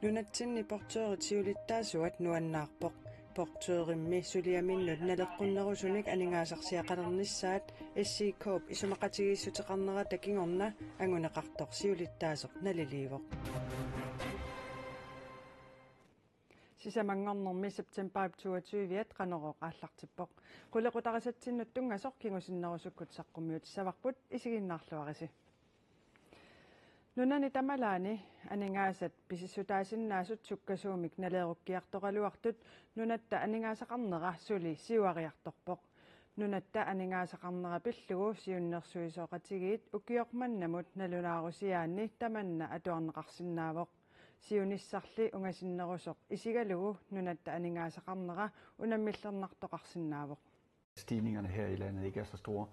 Nunatsinni porteeritiulittaasuat nuannaarpoq porteerimmi suliaminnut naleqqunnerusunik aningaasarsiaqalernissaat SC-Coop isumaqatigiissutiqarnera takingorna anguneqartorsiulittaasoq naliliivoq Sisamangornermi September 22 qanoroq aallartippoq qulequtarisatsinnut tungasoq kingusinnerusukkut saqqummiut savarput isiginnaarluarisi Nunani tamalaani aningaasat pisissutaasinnaassut sukkasuumik naleerukkiartoqaluartut nunatta aningaasaqarnera suli siuariartorpoq nunatta aningaasaqarnera pillugu siunnersuisooqatigiit ukiormannamut nalunaarusiaanni tamanna atuarneqarsinnaavoq siunissarli ungasinnerusoq isigalugu nunatta aningaasaqarnera unammillernertoqarsinnaavoq Stigningerne her i landet ikke er så store.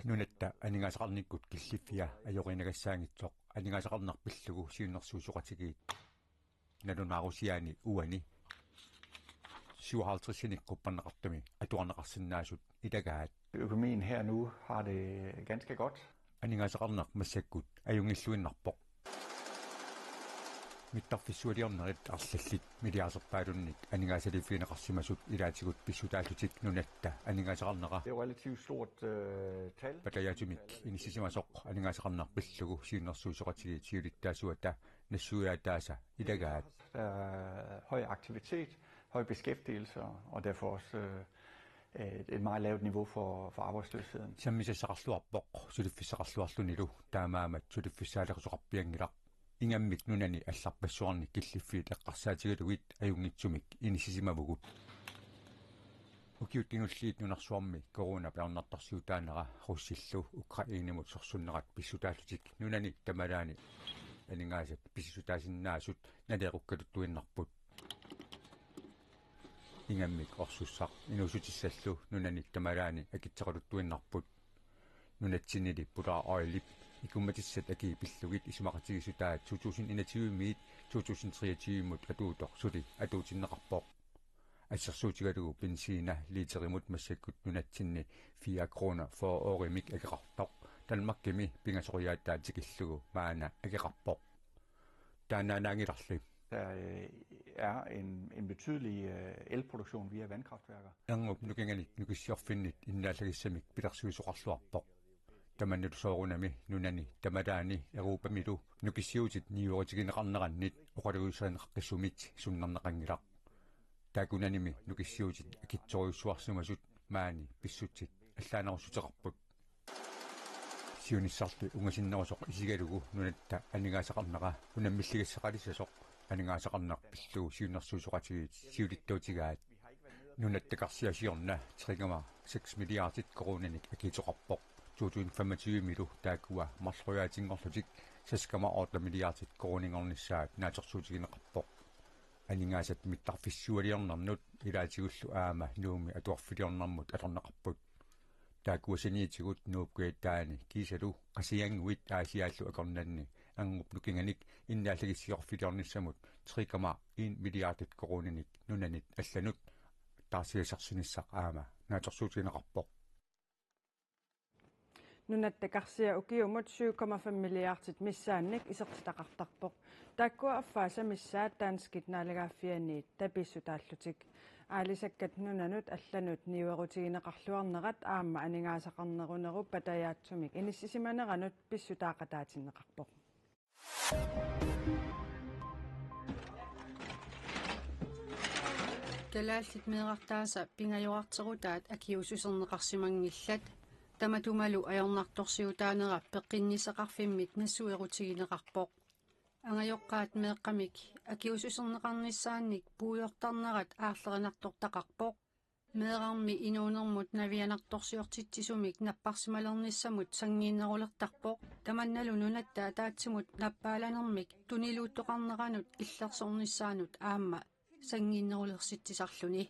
Nunatta aningaasaqarnikkut killifia ajorinagassaangitsoq aningaasaqarnerpillugu siunnersuusoqatigiit nalunaarusiaani uani 57 qupparneqartumi atuarneqarsinnaasut ilagaat Økonomien her nu har det ganske godt. aningaasaqarneq massakkut ajungilluinnarpoq mittarfissualiornerit arlallit miliarserpaalunnik aningaasalifiineqarsimasut ilaatigut pissutaallutik nunatta aningaasaqarneqa Det er jo relativt stort tal. patayaatumik inissisimasoq aningaasaqarnerpillugu siunnersuusoqatigiit siulittaasuata nassuujaataasa ilagaat Der er høj aktivitet, høj beskæftigelse og derfor også et meget lavt niveau for arbejdsløsheden. sammisasaqarluarpoq suliffissaqarluarlunilu taamaamat suliffissaalersuqarpiangilaq ingammik nunani алларпассуарни киллиффиит эққарсаатигалугит аюнгитсумик инисисимавугут укиуттингуллиит нунарсуарми корона пеарнартарсиутаанера руссиллу украинамут сорсуннерат писсутааллутик нунани тамалаани анингаасат писсутаасиннаасут налеэқуккалуттуиннарпут ингаmmik орсуссақ инусутиссаллу нунани тамалаани акитсеқалуттуиннарпут нунатсинили пулаа оилип икумматиссат аки пиллугит исумақатигисутаат 2021 2023 атуутор сули атуутиннеқарпоқ ассерсуутигалугу бензина литеримут массаккут нунатсинни 4 крона for årimik акеқартоқ талмаккими пингасориааттаатикиллугу маана акеқарпоқ таананаангиларли Der er en betydelig elproduktion via vandkraftværker. ангуп нукинганик нукиссиорфиннит иннааллагиссамик пилерсуисоқарлуарпоқ таманнут соорунами нунани тамалаани эрупамилу нукиссиутит ниуоритигинеқарнераннит оқалуисаанеққиссумит суннарнеқангилақ таакунаними нукиссиутит акитсориуссуарсумасут маани писсутсит аллаанерусутеқарпут сиуниссарли унгасиннерусоқ исигалугу нунатта анигаасақарнера унаммиллигассақалиссасоқ анигаасақарнер пиллугу сиуннерсуусоқатигиит сиулиттуутигаат нунаттақарсиасиорна 3,6 milliardit koronanik akitoqarpoq 2025 milu taakua marlruyaatiнгорлутик 6,8 milliardit koroningornissaat naatersuutigineqarpoq aningaasat mittarfissualiornarnut ilaatигуллу аама нууми атуарфилиорнармут алернеқарпут таакуасаниитигут нуупкуиттаани кисалу қасиангуит аасиааллу акорнанни ангуп нукинганик иннааллагиссиорфилиорниссамут 3,1 milliardit koronanik нунанит алланут таасиасарсиниссақ аама наатерсуутигинеқарпоқ Nunattakarsia ukiumut 7,5 milliardit missaannik isertitaqartarpoq taakkua affaasa missaat taanskit naalagaaffianiit tapissutaallutik aalisakkat nunanut allanut niuerutigineqarluarnerat aamma aningaasaqarneruneru patayaatsumik inissisimaneranut pissutaaqataatinneqarpoq Kalaallit meeqartaasa pingajorarterutaat akiususerneqarsimangillat tamatumalu ajornartorsiutaanera peqqinnisaqarfimmit nassuerutigineqarpoq angajoqqaat meeqqamik akiususerneqarnissaannik puujortarnerat aarlerinartortaqarpoq meeqarmi inuunermut navianartorsiortitsisumik napparsimalernissamut sangiinnerulertarpoq tamannalu nunatta ataatsimut nappaalanермик tuniluuttoqarneranut illersornissaanut aamma sangiinnerulersittisarluni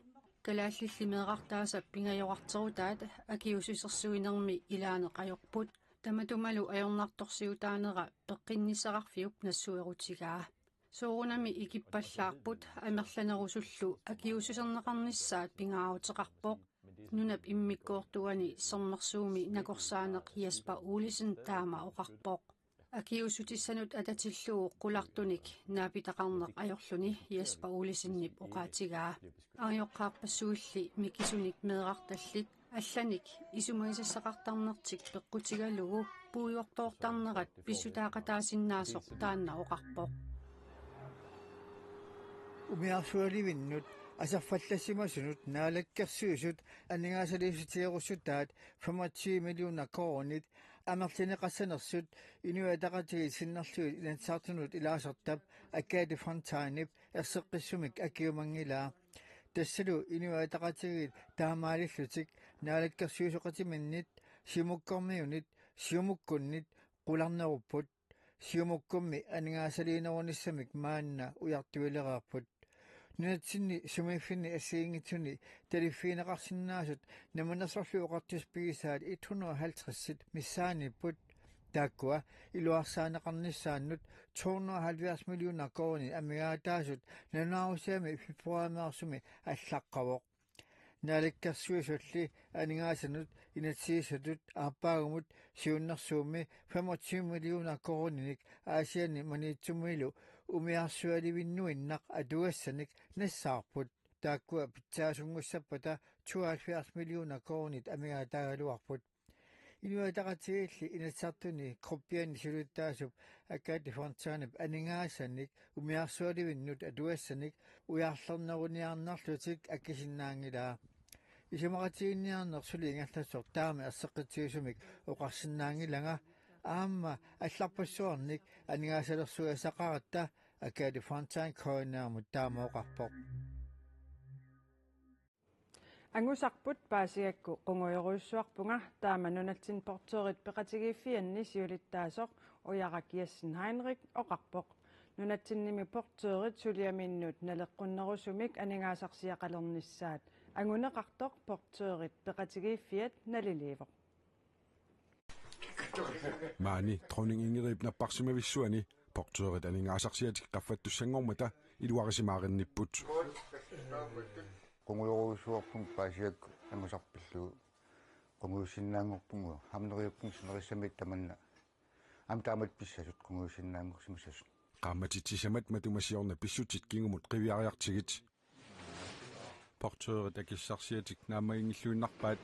kalaalli meeqartaasa pingajorarterutaat akiususersuinermi ilaaneqajorput tamatumalu ajornartorsiutaanera peqqinnisaqarfiup nassuerutigaa soorunami ikippallаарput amerlanerusullu akiususerneqarnissaat pingaaruteqarpoq nunap immikkoortuani sermersuumi nakorsaaneq Jesper Olesen taama oqarpoq Akiussutissanut atatilluu qulartunik naapitaqarneq ajorluni Jesper Olesinnip oqaatigaa arioqqaarpassuulli mikisunik meeqartallit алланик исумагисассақартарнертик пеққутигалугу пуйуорторторнерат писсутаақатаасиннаасоқ таанна оқарпоқ умиарсуаливиннут асарфаллассимасунут наалаккерсуусут аннигаасалиусутиерусутаат 25 миллиона коронит амерлинеқассанерсут инуатақатиги синнерлуит инансаартунут илаасертап аккаати фронтаанип ерсеққиссумик акиумангилаа тассалу инуатақатигит таамаалиллутик наалаккерсуусоқатиминнит симуккормиунит сиумуккуннит қуларнеруппут сиумуккумми аннигаасалиинеруниссамик маанна уяртуилераарпут нунатсинни сумиффинни ассиингитсуни талиффиинеқарсинаасут наманерсорлу оқартуспигисаат 150-сит миссааниппут тааккуа илуарсаанеқарниссааннут 270 миллиона корони амигаатаасут нанаарусаами фебруаримаарсуми аллаққавоқ наалаккерсуисулли анигаасанут инатсиисатут ааппаагумут сиуннэрсуумми 25 миллиона корониник аасиани маниитсумилу умиарсуаливиннуиннақ атуассаник нассаарпут тааккуа питсаасунгуссаппата 72 миллиона коронит амигаатаагалуарпут инуатақатигилли инатсартуни круппиани сулуттаасуп аккаати фронтаанип анигаасаник умиарсуаливиннут атуассаник уяарлернеруниарнарлутик аккисиннаангилаа исумақатигинниарнер сулиингаллассор таами ассеққитсигисумик оқарсинаангилага аама алларпассуарник анигаасалерсуасақаратта аккаати фронтаан коинаамут таамаоқарпоқ ангусарпут паасигакку qunguйоруйссуарпунга тааманунатсин портерит пеқатигииффианни сиулиттаасоқ уяракиассин Хайнрик оқарпоқ нунатсинними портерит сулиаминнут налеққуннерусумик анигаасарсиақалерниссаат ангунеқартоқ портерит пеқатигииффиат налиливоқ маани тронинг ингерип наппарсимависсуани портерит анигаасарсиатик qaffatussangormata илуарисимааринниппут qunguйоруйссуарпун паасиакку ангусарпиллу qunguйуссиннаангорпугу хамнериуппун синерissамит таманна ам таамат писсасут qunguйуссиннаангорсимасасут qaammatitsissamat matumasiorna pissutsit kingumut qiviariartigit porteret akissarsiatik naamaingilluinnarpaat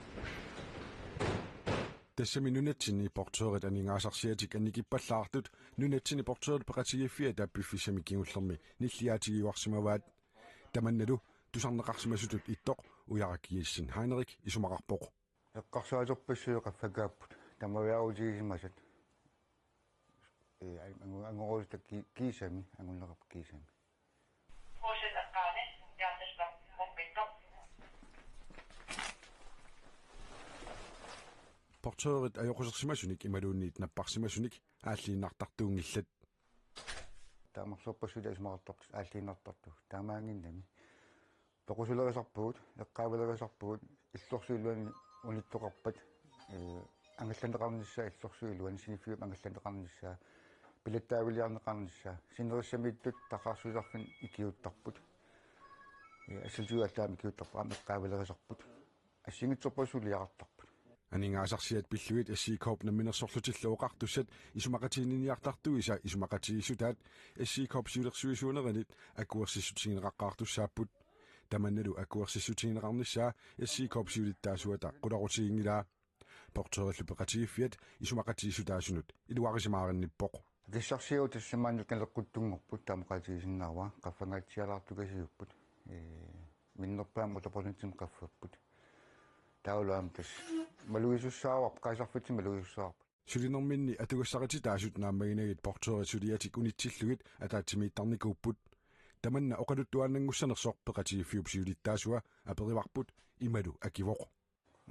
тассами нунатсини портерет анигаасарсиатик анникиппаллаартут нунатсини портерет пеқатигииффиа тааппиффисами кигуллерми ниллиаатигиуарсимаваат таманналу тусарнеқарсимасутут иттоқ уяракииссин Хайнерик исумақарпоқ эққарсуатерпассуеқаффагааппут тамавиарутигисимасат ангорулта кисами ангуннеқап кисами портерет ajorusерсимасуник ималуунниит наппарсимасуник ааллииннартартуунгиллат таамарсууппассула исмақартарт ааллииннартарту таамаангиннами пеқусулерисарпугут эққаавалерисарпугут иллорсуилуани униттоқарпат ангалланеқарниссаа иллорсуилуани синиффиуп ангалланеқарниссаа пилаттаавилиарнеқарниссаа синериссамиттут тақарсуисарфин икиуттарпут ассалжуаллаами киуттарпаам эққаавалерисарпут ассингитсорпассулиартарпут анигаасарсиат пиллуит ассикооп намминерсорлутиллуоқартуссат исумақатиинниартартуиса исумақатиисутаат ассикооп сиулерсуисуунеринит акуерсиссутигинеқаққартуссааппут таманналу акуерсиссутигинеқарниссаа ассикооп сиулиттаасуата қуларутигингилаа портериллу пеқатигиффиат исумақатиисутаасунут илуарисимааринниппоқ киссарсиу тассамааннут налеққуттунгорпут таамақатигисиннаава қаффангаатсиалаартугасиуппут миннерпаам утапорнитсин қаффаппут таулаам тас малуисуссаавап каасарфитси малуисуссаарпут сулинерминни атугассарати таасут нааммагинагит портерит сулиатик унитсиллугит атаатсимииттарникууппут таманна оқалуттуааннангуссанерсоор пеқатигиффиуп сиулиттаасуа апериварпут ималу акивоқ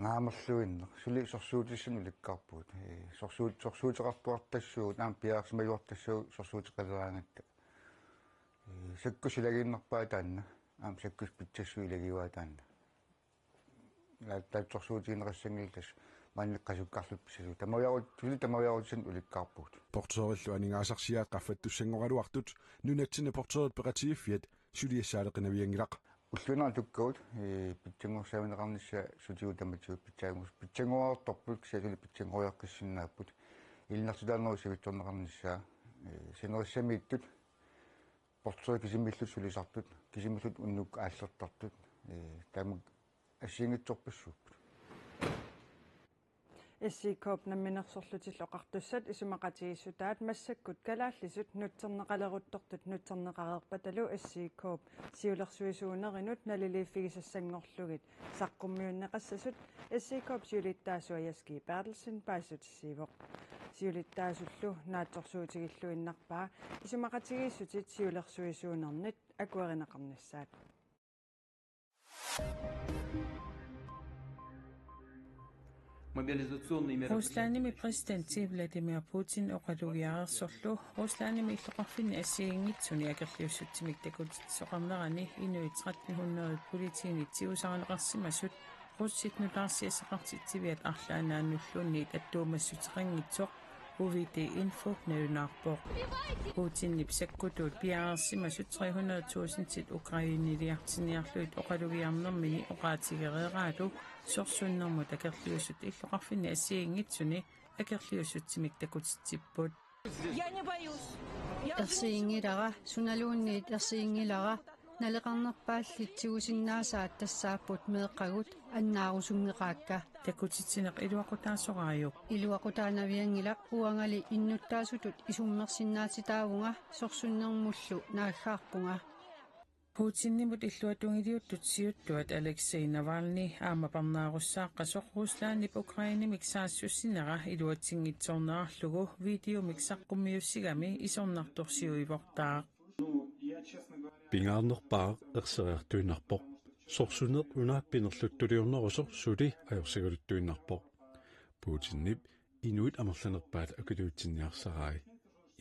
ngaammerluinner suli sorsuutissun ulikkaarpuut sorsuuteqartuartassuu naam piaarsimajortassuu sorsuuteqaleraangatta sakkusilagiinnerpaa taanna aam sakkus pitsassuu ilagiuaa taanna laat sorsuutiginerassanngiltas maanneqqasukkarlut pissasu tamaviarutsin ulikkaarpuut porterillu aningaasarsiaat qaffattussangoraluartut nunatsina porterit peqatigiffiat suliassaaleqinaviangilaq уллунаа туккаут питсангорсаавинеқарнisса сутиутаматсуу питсангорторпут кисасули питсангориаққиссиннааппут илнартулаарнерусивитторнеқарнissaa синерissamiittut портсори кисиммиллут сулисартут кисиммиллут уннук ааллертартут таамак ассиингитсорпассууппут SC-Coop намминерсорлутил оқартуссат исумақатигиссутаат массаккут калааллисут нутсернеқалерутторт нутсернеқареерпаталу SC-Coop сиулерсуисуунеринут налилииффигисассангорлугит саққуммиуннеқассасут SC-Coop сиулиттаасуаяски Bertelsen паасутиссивоқ сиулиттаасуллу наатсорсуутигиллуиннарпаа исумақатигиссутит сиулерсуисуунернит акуеринеқарниссаат Русланими президент Владимир Путин оқалугиарерсорлу Русланими иллоқарфинни ассигингитсуни акерлиуссутсимик такутитсоқарнерани инуит 1300 политиини тиусаранеқарсимасут русситнулаарсиассақартитсивиат арлаанааннуллуунниит аттуумассутеқангитсоқ UVD info nævnarpor. Putin nipsakkutut piaarsimmasut 300.000 tit Ukrainiliartiniarluit oqalugiarnermini oqaatigereeraalu sorsunnermut akerliusut illoqarfinni assiingitsuni akerliusutsimik takutitsipput. Ersiingilara sunaluunniit ersiingilara naleqarnerpaallitsiusinnaasaat tassaapput meeqqagut annaarusungeqaakka takutitsineq iluaqutaasoraayuq iluaqutaanaviangilaq uangali innuttaasutut isummersinnaatitaavunga sorsunnermullu naaggaarpunga Putinimut illuatungiliuttut siuttuat Alexei Navalny aamaparnaarussaaqqasoq Ruslaannip Ukrainimik saassussinera iluatsingitsornerarlugu videomik saqqummiussigami isornartorsiuivortaaq Pingaarnerpaa ersereartuinnarpoq sorsuneq unaappinerluttuliornerusor suli ajorsigaluttuinnarpoq Putinip inuit amerlanerpaat akuluutsinniarsarai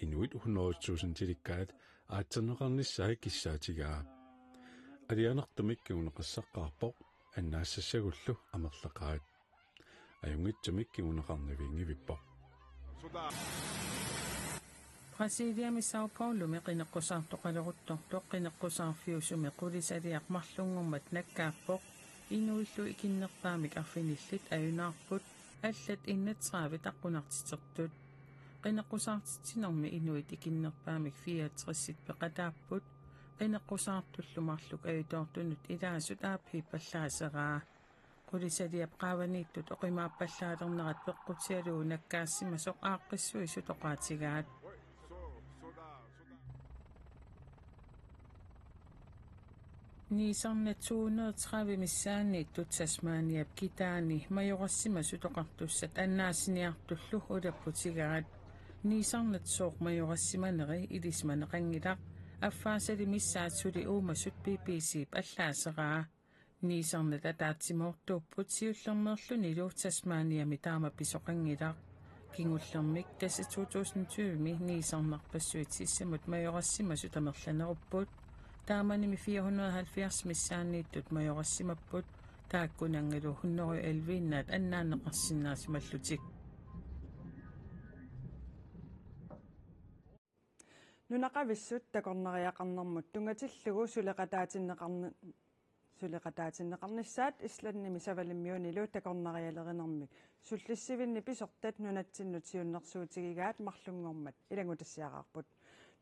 inuit 100.000 tilikkaat aatserneqarnissaai kissaatigaa alianertumik kiuneqassaqqaarpoq annaassasagullu amerleqaat ajungittumik kiuneqarniviingivippoq Brasiliami Sao Paulo meqineqqusartoqaleruttortoq qineqqusarfiusumi qulisaliaqmarlungummat nakkaappoq inuillu ikinnerpaamik arfinillit ayunaarput allat innatsaavit aqunartitertut qineqqusartitsinermi inuit ikinnerpaamik 64 peqataapput qineqqusartullumarluk ayutoortunut ilaasut aaphiipallaaseraa qulisaliap qaavaniittut oqimaappallaalernerat peqqutialuu nakkaassimasoq aaqqissuisut oqaatigaat Nisarnatsuunertravi missaanniittut Tasmaniap kitaani majorassimmasut oqartussat annaasiniartullu ulapputigaat Nisarnatsooq majorassimaneri ilismaneqangilaq affaasali missaatsuli uumassut BBC allaaseraa Nisarnat ataatsimortuupput siullernerlunilu Tasmaniami taamapisoqangilaq kingullermik tasa 2020 Nisarnarpassuit sissamut majorassimasut amerlanerupput Taamanimi 470 missaanniittut majorassimapput taakkunangalu 111 annaanneqarsinnaasimallutik Nunaqavissut takorneriaqarnermut tungatillugu suleqataatinneqarnissaat islannimi savalimmiunilu takornerialerinermik sullissivinni pisortat nunattinnut siunnersuutigigaat marlungormat ilangutassiaqarput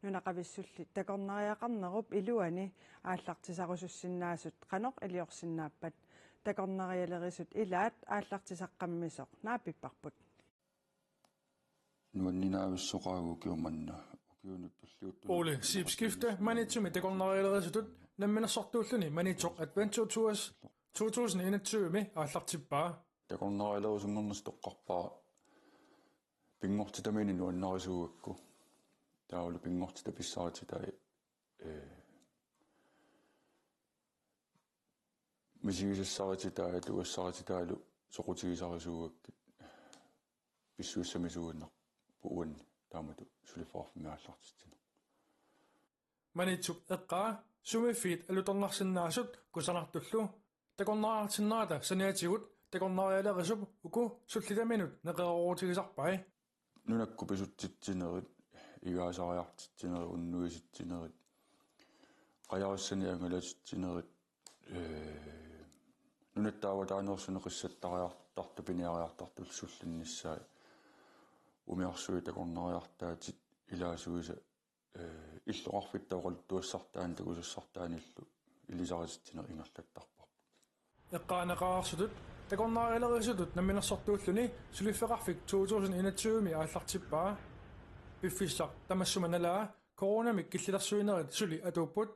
Nunaqavissulli takorneriaqarnerup iluani aallartisarusussinnaasut qanoq iliorsinnaappat takornerialerisut ilaat aallartisaqqammisoq naapipparput Nuanninaavissоqaagu kiumanna Ole Sibskifte manitsumi takornerialerisutut namminersortuulluni manitsoq Adventure Tours 2021 aallartippaa takornerialerisungornas toqqarpaa pingortitamini nuannarisuugakku Taulu pingortita pissaatitai misigisassarititai tuassarititai soqutigisarisuugakkit pissuussamisuunnar puuanni taamatu sulifarfimiaallartitsina Manitsuk eqqaa sumifiit alutornarsinnaasut kusanartullu takorneraartinnaata saniatigut takornerialerisub uku sullitaminut neqeroorutigisarpai nunakku pisuttitsinerit igaasariartittinerit unnuisittinerit qajarussani angalatittinerit nunattaava taanersuneqissattariartartu piniariartartul sullinnissaa умиарсуи такорнариартаатит илаасуиса иллоқарфиттаоқалу туассартаани такусассартааниллу илисариситсинер ингерлаттарпар эққаанеқарсутут такорнариалерисутут намминерсортууллуни сулиффеқарфик 2021 ааллартиппаа пиффиссақ тамассуманалаа коронамик киллилэрсуинерит сули атууппут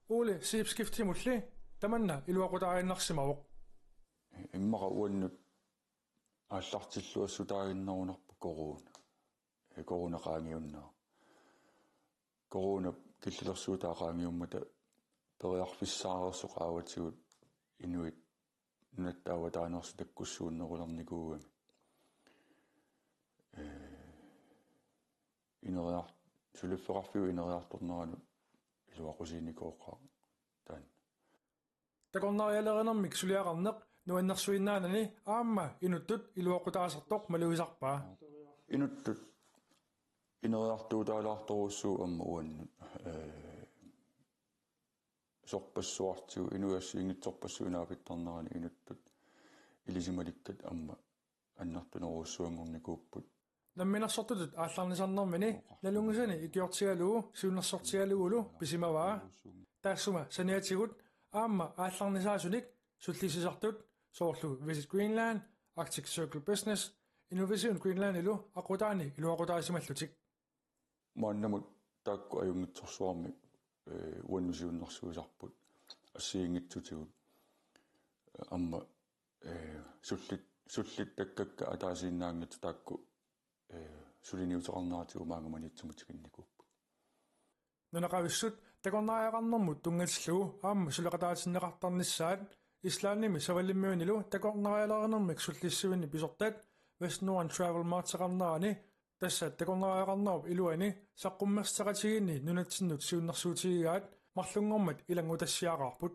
ууле сиипскифтимулли таманна илуақутаарииннарсимавоқ иммаqa уаннут ааллартиллуассутаагиннарунарпу коронақаангиуннаа корона киллилэрсуутаақаангиуммата периарфиссаарерсоқааватигут инуит нунаттааватаанерсу таккуссууннерулерникуугами инериар сулиффеқарфиу инериарторнерану илуақусиникооққаа таан такорнариалеринэрмик сулиақарнеқ нуаннэрсуиннаанани аама инуттут илуақутаасартоқ малуисарпаа инуттут инериартуутаалаарторуссуу амма уаннут сорпассуартигу инуассиингитсорпассуинаапиттарнерани инуттут илисималиккат амма аннартунеруссуангорникууппут намминерсортутут аалларнисарнэрмини налунгусани икиортигалуу сиуннерсортигалуулу писимаваа таассума саниатигут аама аалларнисаасуник суллисисартут соорлу Visit Greenland, Arctic Circle Business, Innovation Greenland илу ақутаани илуақутаасималлутик мааннамут таакку аюнгитсорсуарми уаннусиуннэрсуисарпут ассиингитсутигут амма суллит таккакка атаасииннаангит таакку сулиниутеқарнаратигу маангаманитсумутигинникууппу нунақависсут такорнариақарнэрмут тунгатиллугу аама сулеқатаатиннеқартарниссаат ислаанними савалиммиунилу такорнариалеринэрмик суллиссивини писортаат West Northern Travel Mart-сеқарнерани тассаат такорнариақарнеруп илуани саққуммерсеқатигинни нунатсиннут сиуннэрсуутигигаат марлунгормат илангутассиақарпут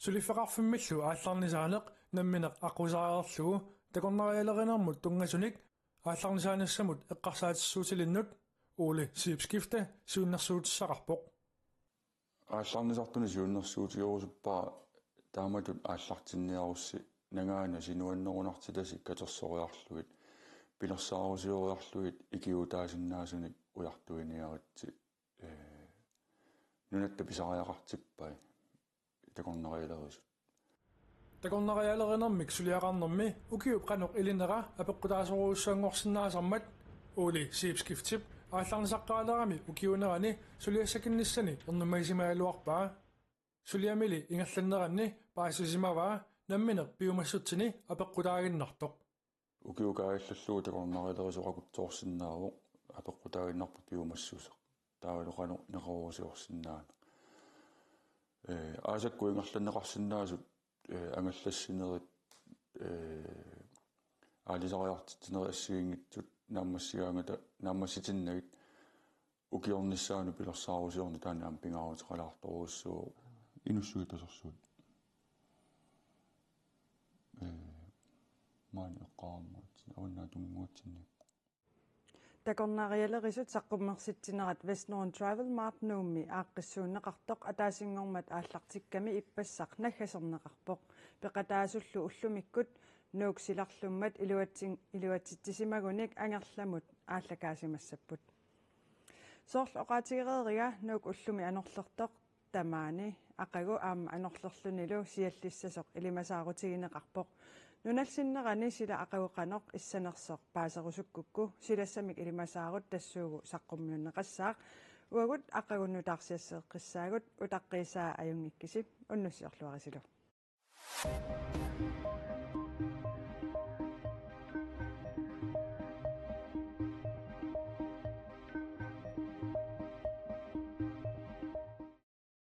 сулиффеқарфиммиллу аалларнисаанеқ намминеқ ақусариерлугу такорнариалеринэрмут тунгасуник аалларнисаанассамут эққарсаатиссуутилиннут ууле сиипскифта сиуннэрсуутиссақарпоқ аалларнисартуни сиуннэрсуутигорусуппаа тааматут ааллартинниарусси нагаана синуаннерунартиласи катерсориарлугит пилерсаарусиориарлугит икиутаасиннаасуник уяртуиниаритси нунатта писариақартиппай такорнариалерисут такорнариалеринэрмик сулиақарнэрми укиуп канеқ илинера апеққутаасоруussаангорсинаасармат уули сиипскифтип аалларнисаққаалерами укиунерани сулиассакиннissani ернумаисимаалуарпаа сулиамили ингерланнеранни паасисимаваа намминеқ пиумассутсини апеққутаагиннартоқ укиукааилллуу такорнариалерисоқакутсоорсинаавоқ апеққутаагиннарпу пиумассусеқ таавалоқано неқорусиорсинаана аасакку ингерланнеқарсинаасут ангаллассинерит аалисариартитсинери ассигингитсут нааммассигаангата нааммасситиннагит укиорниссаану пилерсаарусиорни таанаам пингаарутеқалаарторуссуу инуссуитасерсуут маани эққараммат аваннаа тунгуутсинни такорнариалерисут саққуммерситсинерат West Northern Travel Mart нуумми ааққиссууннеқартоқ атаасингормат ааллартикками иппассақ наггасернеқарпоқ пеқатаасуллу уллумиккут нууксиларлуммат илуатситсимагуник ангерламут ааллакаасимассаппут соорлу оqaатигереерига нуук уллуми анерлертоқ тамаани ақагу аама анерлерлунилу сиаллиссасоқ илимасаарутигинеқарпоқ нуналсиннерани сила ақагуқаноқ иссанерсоқ паасерусуккукку силассамик илимасаарут тассуугу саққуммиуннеқассаақ уагут ақагуннутаарсиассеэққиссаагут утаққисаа аюнгиккиси уннуссиорлуарисилу